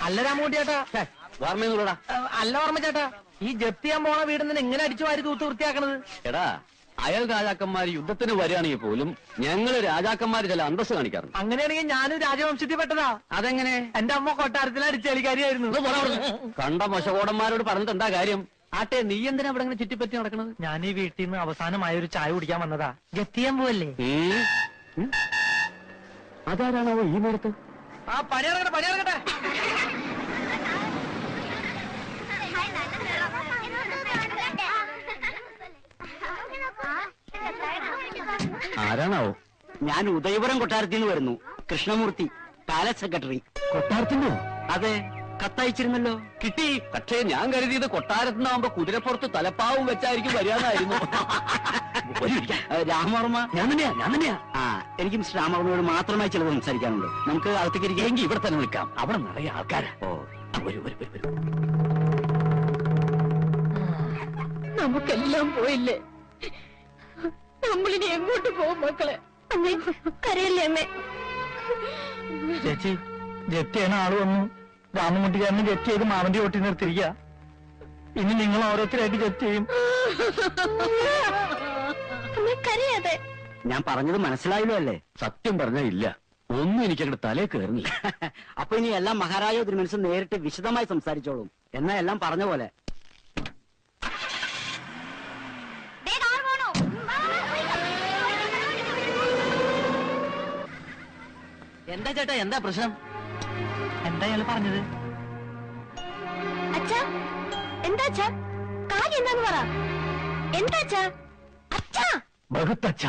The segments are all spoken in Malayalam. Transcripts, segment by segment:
അല്ല രാമൂട്ടി ചേട്ടാ, ഓർമ്മയൊന്നുമില്ലടാ. അല്ല ഓർമ്മ ചേട്ടാ, ഈ ജപ്തി ചെയ്യാൻ പോണ വീടിന് എങ്ങനെ അടിച്ചു വാരി തൂത്ത് വൃത്തിയാക്കണത്? എടാ, അയൽ രാജാക്കന്മാർ യുദ്ധത്തിന് വരികയാണെങ്കിൽ പോലും ഞങ്ങള് രാജാക്കന്മാർ ചില അന്തസ് കാണിക്കാറുണ്ട്. അങ്ങനെയാണെങ്കിൽ ഞാനും രാജവംശത്തിൽ പെട്ടതാ. അതെങ്ങനെ? എന്റെ അമ്മ കൊട്ടാരത്തിലെ അടിച്ചേലിക്കാരിയായിരുന്നു. കണ്ട മൊശകോടന്മാരോട് പറഞ്ഞിട്ട് എന്താ കാര്യം? ആട്ടെ, നീ എന്തിനാ ഇവിടെ ഇങ്ങനെ ചുറ്റിപ്പറ്റി നടക്കണത്? ഞാൻ ഈ വീട്ടിൽ നിന്ന് അവസാനമായ ഒരു ചായ കുടിക്കാൻ വന്നതാ. ജപ്തി ചെയ്യാൻ പോവല്ലേ? അതാരാണോ ഈ നേരത്ത്? ആ പണിയിറങ്ങട്ടെ, പണിയിറങ്ങട്ടെ. ആരാണാവോ? ഞാൻ ഉദയപുരം കൊട്ടാരത്തിൽ നിന്ന് വരുന്നു. Krishnamurthy, palace secretary. കൊട്ടാരത്തിനോ? അതെ, കത്തയച്ചിരുന്നല്ലോ. കിട്ടി. പക്ഷേ ഞാൻ കരുതിയത് കൊട്ടാരത്തിനാവുമ്പോ കുതിരപ്പുറത്ത് തലപ്പാവും വെച്ചായിരിക്കും വരികയെന്നായിരുന്നു. രാമവർമ്മ? ഞാൻ തന്നെയാ. ആ, എനിക്ക് മിസ്റ്റർ രാമവർമ്മയോട് മാത്രമായി ചിലത് സംസാരിക്കാനുണ്ട്. നമുക്ക് അകത്തേക്ക് ഇരിക്കുകയെങ്കിൽ ഇവിടെ തന്നെ നിൽക്കാം. അവിടെ നിറയെ ആൾക്കാരാ. വരൂ. നമുക്കെല്ലാം പോയില്ലേ? നമ്മളിനി എങ്ങോട്ട് പോകും മക്കളെ? അമ്മേ, കരയല്ലേ അമ്മേ? ചേച്ചി, ജപ്തി ചെയ്യണ ആള് വന്നു. രാമൻകുട്ടിക്കാരനെ ജപ്തി ചെയ്ത് മാവന്റെ ഓട്ടി നിർത്തിരിക്കുക. ഇനി നിങ്ങൾ ഓരോരുത്തരായിട്ട് ജപ്തി ചെയ്യും. കരയാതെ. ഞാൻ പറഞ്ഞത് മനസ്സിലായല്ലോ അല്ലേ? സത്യം പറഞ്ഞാ ഇല്ല, ഒന്നും എനിക്കങ്ങോട്ട് തലേ കയറുന്നില്ല. അപ്പൊ ഇനി എല്ലാം മഹാരാജോ തിരുമനസ് നേരിട്ട് വിശദമായി സംസാരിച്ചോളും. എന്നാ എല്ലാം പറഞ്ഞ പോലെ. എന്താ ചേട്ടാ, എന്താ പ്രശ്നം? എന്താ ഇയാള് പറഞ്ഞത്? അച്ഛാ, എന്താ അച്ഛാ? കാര്യം എന്താന്ന് പറ. എന്താ അച്ഛാ? അച്ഛാ, ബഹുത്തച്ഛ,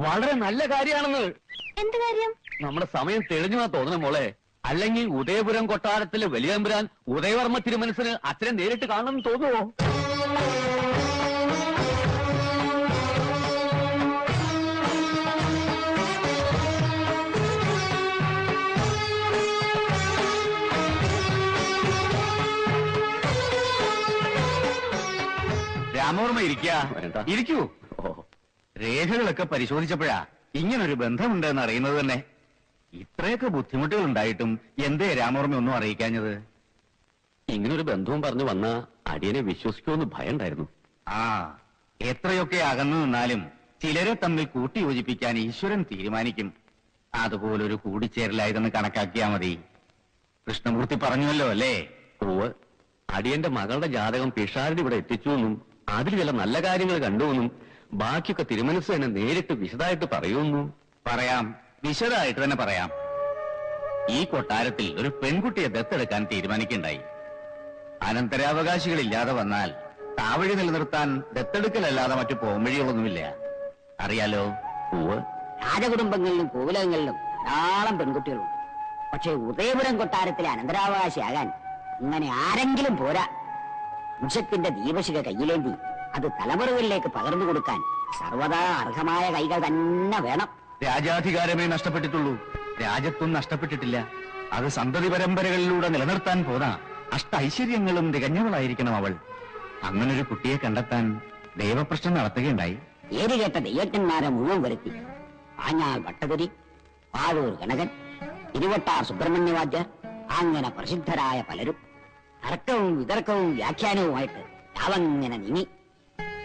വളരെ നല്ല കാര്യമാണെന്ന്. എന്ത് കാര്യം? നമ്മുടെ സമയം തെളിഞ്ഞുവാ തോന്നണ മോളെ. അല്ലെങ്കിൽ ഉദയപുരം കൊട്ടാരത്തിലെ വലിയമ്പുരാൻ ഉദയവർമ്മ തിരുമനസിന് അച്ഛനെ നേരിട്ട് കാണണമെന്ന് തോന്നുവോ? രാമവർമ്മ ഇരിക്കൂ. രേഖകളൊക്കെ പരിശോധിച്ചപ്പോഴാ ഇങ്ങനൊരു ബന്ധമുണ്ടെന്ന് അറിയുന്നത് തന്നെ. ഇത്രയൊക്കെ ബുദ്ധിമുട്ടുകൾ ഉണ്ടായിട്ടും എന്തേ രാമവർമ്മ ഒന്നും അറിയിക്കാഞ്ഞത്? ഇങ്ങനൊരു ബന്ധവും പറഞ്ഞു വന്ന അടിയനെ വിശ്വസിക്കുമെന്ന് ഭയം ഉണ്ടായിരുന്നു. ആ, എത്രയൊക്കെ അകന്നു നിന്നാലും ചിലരെ തമ്മിൽ കൂട്ടിയോജിപ്പിക്കാൻ ഈശ്വരൻ തീരുമാനിക്കും. അതുപോലൊരു കൂടിച്ചേരലായതെന്ന് കണക്കാക്കിയാ മതി. കൃഷ്ണമൂർത്തി പറഞ്ഞുവല്ലോ അല്ലേ? ഉവ്വ്. അടിയന്റെ മകളുടെ ജാതകം പിഷാരടി ഇവിടെ എത്തിച്ചു എന്നും അതിൽ ചില നല്ല കാര്യങ്ങൾ കണ്ടുവെന്നും ബാക്കിയൊക്കെ തിരുമനസ് തന്നെ നേരിട്ട് വിശദമായിട്ട് പറയുന്നു. പറയാം, വിശദമായിട്ട് തന്നെ പറയാം. ഈ കൊട്ടാരത്തിൽ ഒരു പെൺകുട്ടിയെ ദത്തെടുക്കാൻ തീരുമാനിക്കുകയുണ്ടായി. അനന്തരാവകാശികളില്ലാതെ വന്നാൽ താവഴി നിലനിർത്താൻ ദത്തെടുക്കലല്ലാതെ മറ്റു പോംവഴികളൊന്നുമില്ല. അറിയാലോ? രാജകുടുംബങ്ങളിലും കോവിലകങ്ങളിലും ധാരാളം പെൺകുട്ടികളുണ്ട്. പക്ഷേ ഉദയപുരം കൊട്ടാരത്തിലെ അനന്തരാവകാശിയാകാൻ അങ്ങനെ ആരെങ്കിലും പോരാ. വംശത്തിന്റെ ദീപശിഖ കയ്യിലേന്തി അത് തലമുറകളിലേക്ക് പകർന്നു കൊടുക്കാൻ സർവദാ അർഹമായ കൈകൾ തന്നെ വേണം. രാജാധികാരമേ നഷ്ടപ്പെട്ടിട്ടുള്ളൂ, രാജത്വം നഷ്ടപ്പെട്ടിട്ടില്ല. അത് സന്തതി പരമ്പരകളിലൂടെ നിലനിർത്താൻ പോന്ന അഷ്ടൈശ്വര്യങ്ങളും തികഞ്ഞവളായിരിക്കണം അവൾ. അങ്ങനൊരു കുട്ടിയെ കണ്ടെത്താൻ ദൈവപ്രശ്നം നടത്തുകയുണ്ടായി. പേര് കേട്ട ദൈവജ്ഞന്മാരെ മുഴുവൻ വരുത്തി. ആഞ്ഞാൽ ഭട്ടതിരി, പാഴൂർ ഗണകൻ, തിരുവട്ടാർ സുബ്രഹ്മണ്യവാദ്യർ, അങ്ങനെ പ്രസിദ്ധരായ പലരും. തർക്കവും വിതർക്കവും വ്യാഖ്യാനവുമായിട്ട് അവങ്ങനെ നീങ്ങി.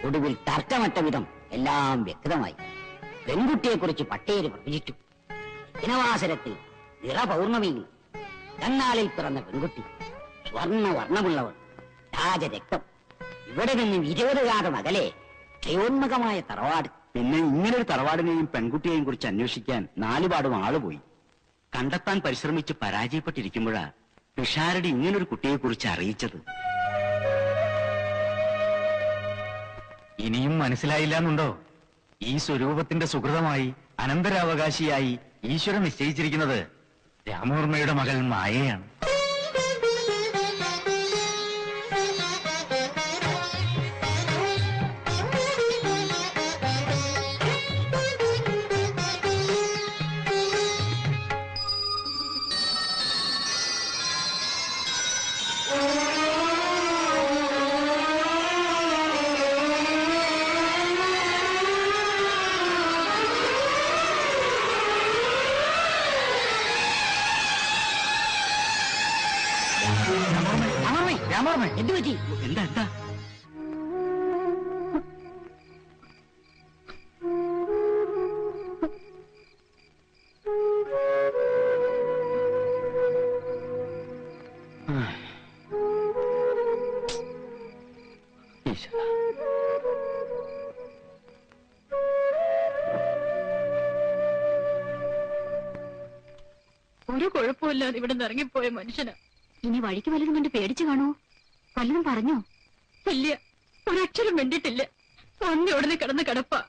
ഒടുവിൽ തർക്കമറ്റ വിധം എല്ലാം വ്യക്തമായി. പെൺകുട്ടിയെക്കുറിച്ച് പട്ടേര് പ്രവചിച്ചു. ദിനവാസരത്തിൽ നിറപൗർണമിയിൽ കണ്ണാളിൽ പിറന്ന പെൺകുട്ടി, സ്വർണ്ണവർണ്ണമുള്ളവൾ, രാജരക്തം. ഇവിടെ നിന്നും 20 കാതം അകലെ ക്ഷയോന്മുഖമായ തറവാട്. പിന്നെ ഇങ്ങനൊരു തറവാടിനെയും പെൺകുട്ടിയെയും കുറിച്ച് അന്വേഷിക്കാൻ നാലുപാടും ആളുപോയി. കണ്ടെത്താൻ പരിശ്രമിച്ച് പരാജയപ്പെട്ടിരിക്കുമ്പോഴാ പിഷാരടി ഇങ്ങനൊരു കുട്ടിയെക്കുറിച്ച് അറിയിച്ചത്. ഇനിയും മനസ്സിലായില്ലെന്നുണ്ടോ? ഈ സ്വരൂപത്തിന്റെ സുഹൃതമായി അനന്തരാവകാശിയായി ഈശ്വരൻ നിശ്ചയിച്ചിരിക്കുന്നത് രാമവർമ്മയുടെ മകൾ മായയാണ്. രാമവർമ്മ എന്ത് പറ്റി? എന്താ എന്താ? ഒരു കുഴപ്പമില്ലാതെ ഇവിടെ നിന്ന് ഇറങ്ങിപ്പോയ മനുഷ്യനാ. ഇനി വഴിക്ക് വല്ലതും കണ്ട് പേടിച്ചു കാണൂ? വല്ലതും പറഞ്ഞോ? ഇല്ല, ഒരക്ഷരം വേണ്ടിട്ടില്ല. ഒന്നെ ഉടനെ കിടന്ന് കിടപ്പാ.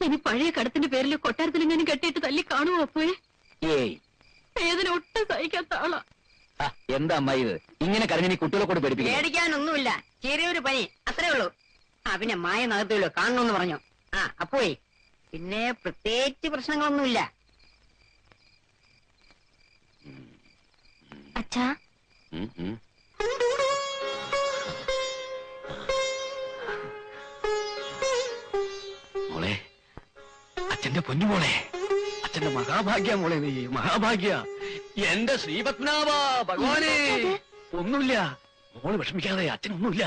ഇനി പഴയ കടത്തിന്റെ പേരിൽ കൊട്ടാരത്തിൽ ഇങ്ങനെ കെട്ടിയിട്ട് തല്ലി കാണുമോ അപ്പോഴേ? ഏയ് വേദന ഒട്ടും സഹിക്കാത്ത ആളാ. എന്താ അമ്മ ഇത് ഇങ്ങനെ കരഞ്ഞി കുട്ടികളെ കൊണ്ട് പഠിപ്പിക്കും? പേടിക്കാനൊന്നുമില്ല, ചെറിയൊരു പനി അത്രേ ഉള്ളൂ. പിന്നെ മായ നകത്തുള്ളൂ, കാണണമെന്ന് പറഞ്ഞു. അപ്പോഴേ പിന്നെ പ്രത്യേകിച്ച് പ്രശ്നങ്ങളൊന്നുമില്ല. അച്ഛാ, മോളെ, അച്ഛന്റെ പൊന്നുമോളെ, അച്ഛന്റെ മഹാഭാഗ്യ മോളെ, നീ മഹാഭാഗ്യ. എന്റെ ശ്രീപത്നാഭ ഭഗവാനെ. ഒന്നുമില്ല മോള് വിഷമിക്കാതെ, അച്ഛനൊന്നുമില്ല.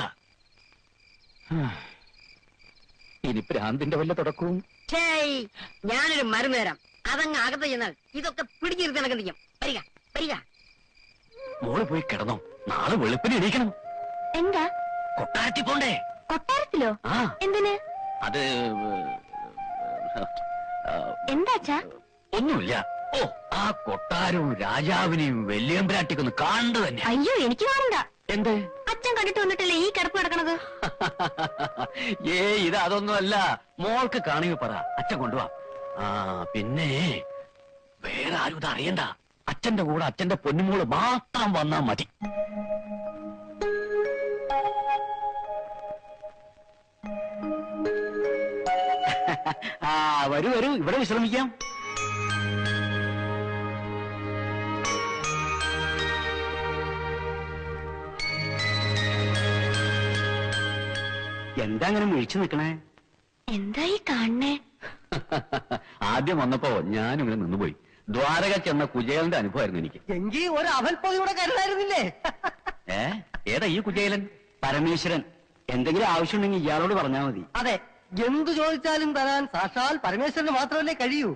ഇനി പ്രാന്തിന്റെ വല്ല തുടക്കവും. ഞാനൊരു മരുന്ന് തരാം, അതങ്ങ് അകത്ത് ചെന്നാൽ ഇതൊക്കെ പിടിച്ചിരുത്തി നടക്കും. വരിക വരിക. മോള് പോയി കിടന്നോ, നാളെ വെളുപ്പിന് എണീക്കണം. എന്താ? കൊട്ടാരത്തിൽ പോണ്ടേ? കൊട്ടാരത്തിലോ? ആ. എന്തിന്? അത് എന്താ അച്ഛാ? ഒന്നുമില്ല. ഓ, ആ കൊട്ടാരവും രാജാവിനെയും വെല്ലിയമ്പ്രാട്ടിക്കൊന്ന് കാണുന്നത് തന്നെ. അയ്യോ, എനിക്ക് കാണണ്ട. എന്ത്? അച്ഛൻ കണ്ടിട്ട് വന്നിട്ടല്ലേ ഈ കിടപ്പ് കിടക്കണത്? ഇത് അതൊന്നുമല്ല. മോൾക്ക് കാണുക പറ, അച്ഛൻ കൊണ്ടുപോവാ. പിന്നെ വേറെ ആരും ഇത് അറിയണ്ട. അച്ഛന്റെ കൂടെ അച്ഛന്റെ പൊന്നുമോള് മാത്രം വന്നാ മതി. വരൂ വരൂ, ഇവിടെ വിശ്രമിക്കാം. എന്താ അങ്ങനെ വിളിച്ചു നിൽക്കണേ? എന്തായി കാണണേ? ആദ്യം വന്നപ്പോ ഞാനിങ്ങനെ നിന്നുപോയി. ദ്വാരക ചെന്ന കുചേലന്റെ അനുഭവമായിരുന്നു എനിക്ക്. എങ്കിൽ ഒരു അവൽപ്പൊതിയുടെ കരുതായിരുന്നില്ലേ? ഏതാ ഈ കുചേലൻ? പരമേശ്വരൻ. എന്തെങ്കിലും ആവശ്യമുണ്ടെങ്കിൽ ഇയാളോട് പറഞ്ഞാൽ മതി. അതെ, എന്തു ചോദിച്ചാലും തരാൻ സാക്ഷാൽ പരമേശ്വരന് മാത്രമല്ലേ കഴിയൂ.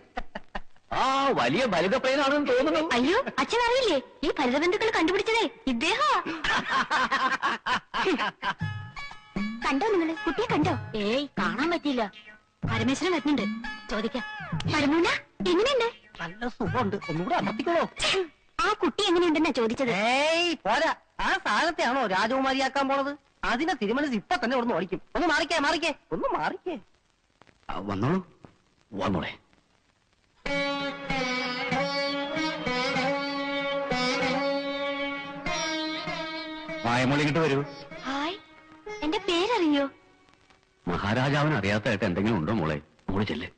വലിയ ബലിതപ്രയനാണെന്ന് തോന്നുന്നു. അയ്യോ, അച്ഛൻ അറിയില്ലേ? ഈ ഫലിതബന്ധുക്കൾ കണ്ടുപിടിച്ചതേ ഇദ്ദേഹം. കണ്ടോ നിങ്ങള്? കുട്ടിയെ കണ്ടോ? ഏയ്, കാണാൻ പറ്റിയില്ല. പരമേശ്വരൻ വരുന്നുണ്ട്, ചോദിക്കാം. പരമൂന എങ്ങനെയുണ്ട്? നല്ല സുഖമുണ്ട്, ഒന്നുകൂടെ അമർത്തിക്കോളൂ. ആ കുട്ടി എങ്ങനെയുണ്ടെന്നാ ചോദിച്ചത്. ഏയ് പോരാ, ആ സ്ഥാനത്തെയാണോ രാജകുമാരിയാക്കാൻ പോണത്? അതിനെ തിരുമനസ് ഇപ്പൊ തന്നെ ഒന്ന് ഓടിക്കും. ഒന്ന് മാറിക്കേ, ഒന്ന് മാറിക്കേ. വന്നോളൂ. വന്നോളെ. മായമോളി ഇങ്ങോട്ട് വരൂ. ഹായ്, എന്റെ പേരറിയോ? മഹാരാജാവിന് അറിയാത്തതായിട്ട് എന്തെങ്കിലും ഉണ്ടോ മോളെ? മോള് ചെല്ല്.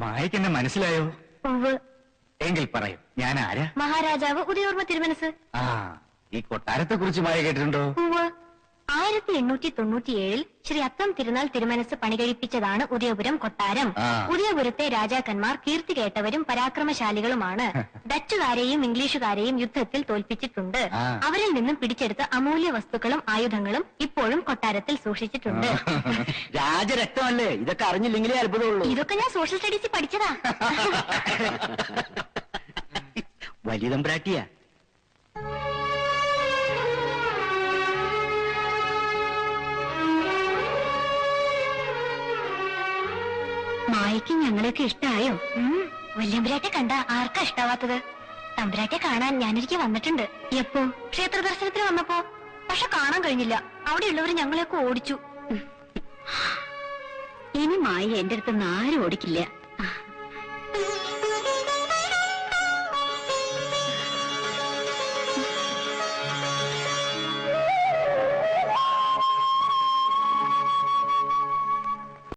മായക്ക് എന്നെ മനസ്സിലായോ? ഉവ്വ്. എങ്കിൽ പറയൂ, ഞാൻ ആരാ? മഹാരാജാവ് ഉദയവർമ്മ തിരുമനസ്. ഈ കൊട്ടാരത്തെ കുറിച്ച് മായ കേട്ടിട്ടുണ്ടോ? ഉവ്വ്. 1897 ശ്രീ അത്തം തിരുനാൾ തിരുമനസ് പണികഴിപ്പിച്ചതാണ് ഉദയപുരം കൊട്ടാരം. ഉദയപുരത്തെ രാജാക്കന്മാർ കീർത്തി കേട്ടവരും പരാക്രമശാലികളുമാണ്. ഡച്ചുകാരെയും ഇംഗ്ലീഷുകാരെയും യുദ്ധത്തിൽ തോൽപ്പിച്ചിട്ടുണ്ട്. അവരിൽ നിന്നും പിടിച്ചെടുത്ത അമൂല്യ വസ്തുക്കളും ആയുധങ്ങളും ഇപ്പോഴും കൊട്ടാരത്തിൽ സൂക്ഷിച്ചിട്ടുണ്ട്. രാജരക്തമല്ലേ, ഇതൊക്കെ അറിഞ്ഞില്ലെങ്കിലേ അത്ഭുതമുള്ളൂ. ഇതൊക്കെ ഞാൻ സോഷ്യൽ സ്റ്റഡീസിൽ പഠിച്ചതാ. വലിയതമ്പ്രാട്ടിയാ. മായയ്ക്ക് ഞങ്ങളെയൊക്കെ ഇഷ്ടമായോ? വല്യമ്പരാറ്റെ കണ്ട ആർക്കാ ഇഷ്ടാവാത്തത്? തമ്പുരാറ്റെ കാണാൻ ഞാനൊരിക്കൽ വന്നിട്ടുണ്ട്. എപ്പോ? ക്ഷേത്ര ദർശനത്തിന് വന്നപ്പോ. പക്ഷെ കാണാൻ കഴിഞ്ഞില്ല, അവിടെയുള്ളവര് ഞങ്ങളെയൊക്കെ ഓടിച്ചു. ഇനി മായ എന്റെ അടുത്ത് ആരും ഓടിക്കില്ല.